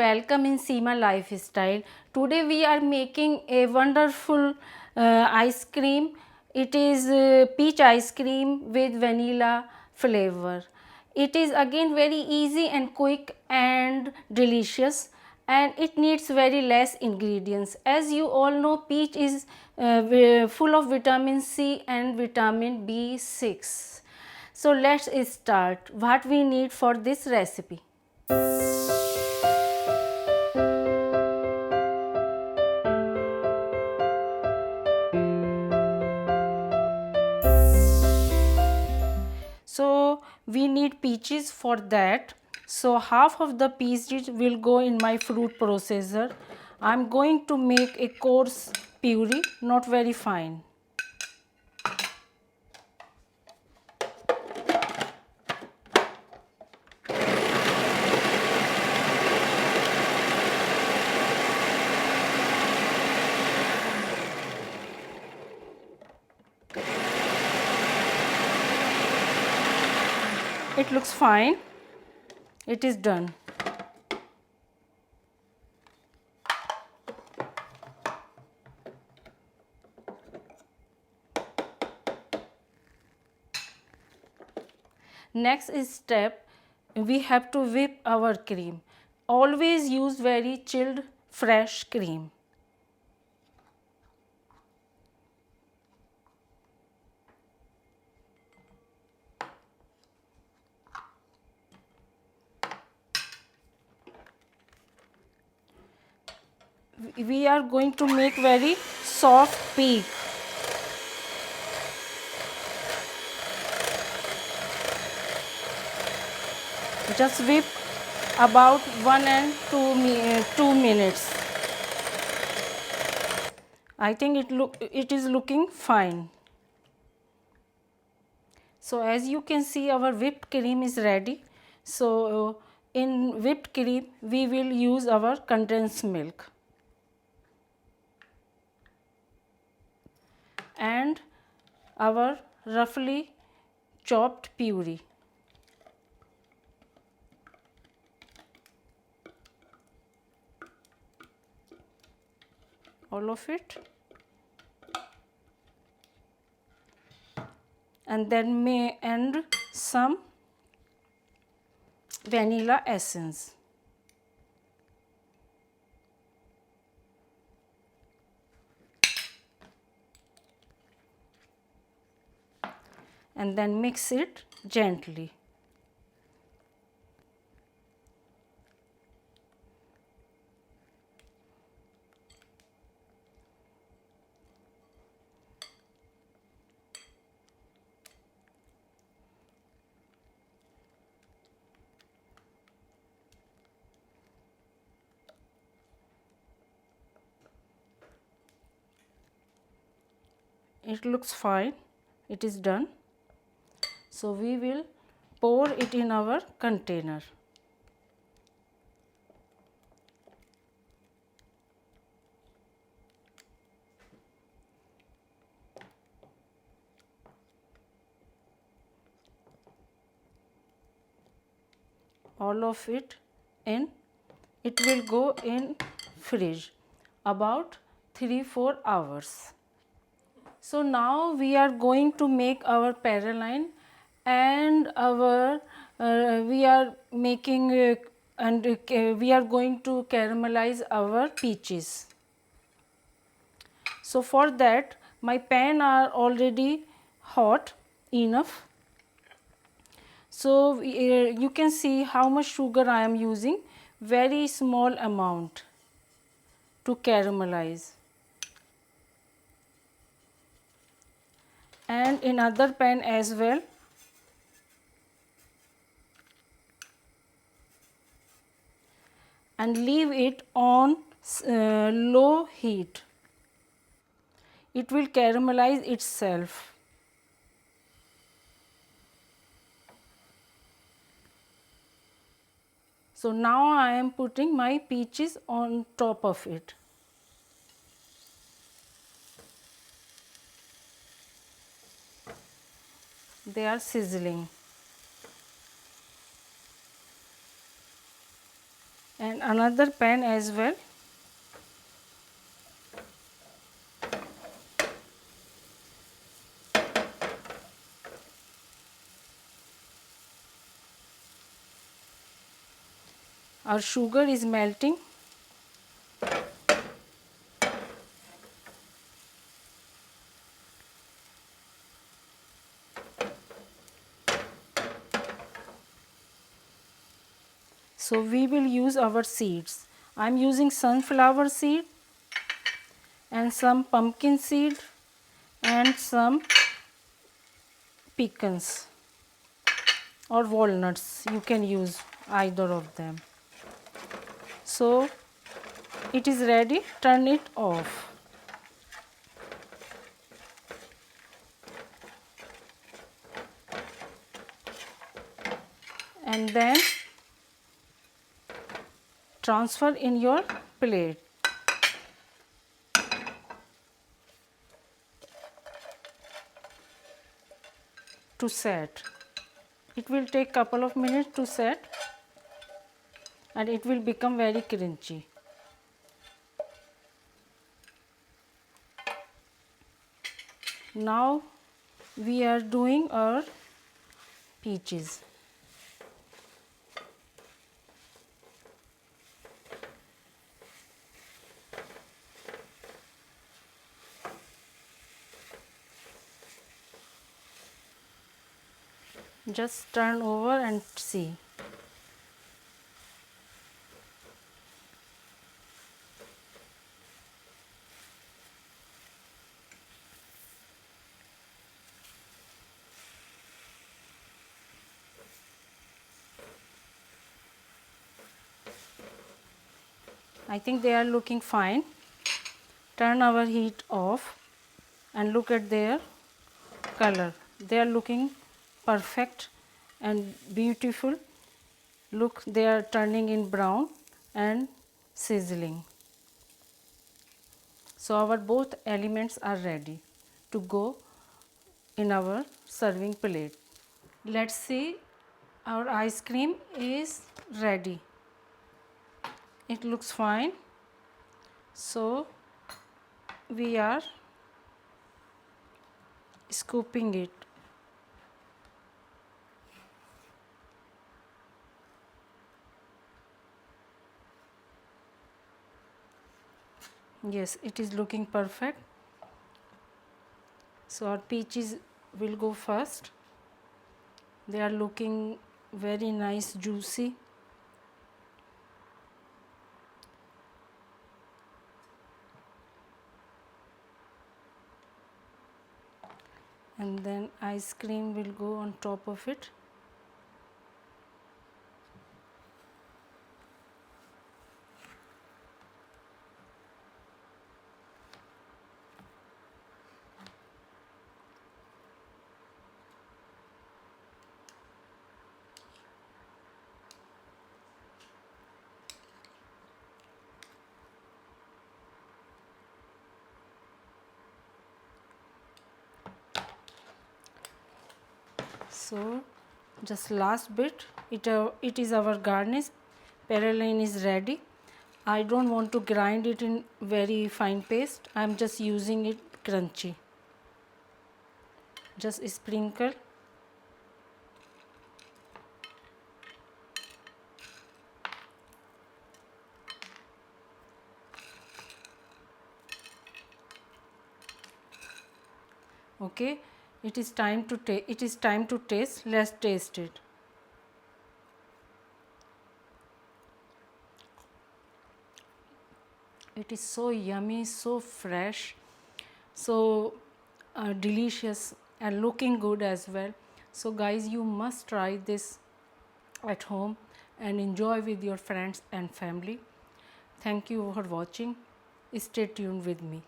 welcome in Seema Lifestyle. Today we are making a wonderful ice cream. It is peach ice cream with vanilla flavor. It is again very easy and quick and delicious, and it needs very less ingredients. As you all know, peach is full of vitamin C and vitamin B6. So let's start. What we need for this recipe. So we need peaches for that. So half of the peaches will go in my fruit processor. I'm going to make a coarse puree, not very fine. It looks fine. It is done. Next step, we have to whip our cream. Always use very chilled fresh cream. We are going to make very soft peak. Just whip about 1 and 2 minutes. I think it is looking fine. So as you can see, our whipped cream is ready. So in whipped cream we will use our condensed milk and our roughly chopped puree. All of it, and then some vanilla essence. And then mix it gently. It looks fine. It is done. So we will pour it in our container. All of it in. It will go in fridge about 3-4 hours. So now we are going to make our praline, and we are making we are going to caramelize our peaches. So for that, my pan are already hot enough. So you can see how much sugar I am using. Very small amount to caramelize. And in other pan as well. And leave it on low heat. It will caramelize itself. So now I am putting my peaches on top of it. They are sizzling. And another pan as well. Our sugar is melting. So we will use our seeds. I am using sunflower seed and some pumpkin seed and some pecans or walnuts. You can use either of them. So it is ready. Turn it off. And then transfer in your plate. To set. It will take couple of minutes to set and it will become very crunchy. Now we are doing our peaches. Just turn over and see. I think they are looking fine. Turn our heat off and look at their color. They are looking perfect and beautiful. Look, they are turning in brown and sizzling. So our both elements are ready to go in our serving plate. Let's see, our ice cream is ready. It looks fine. So we are scooping it. Yes, it is looking perfect. So our peaches will go first. They are looking very nice, juicy. And then ice cream will go on top of it. So just last bit, it is our garnish. Praline is ready. I don't want to grind it in very fine paste. I am just using it crunchy. Just sprinkle. Okay, it is time to taste. Let's taste it. It is so yummy, so fresh, so delicious and looking good as well. So guys, you must try this at home and enjoy with your friends and family. Thank you for watching. Stay tuned with me.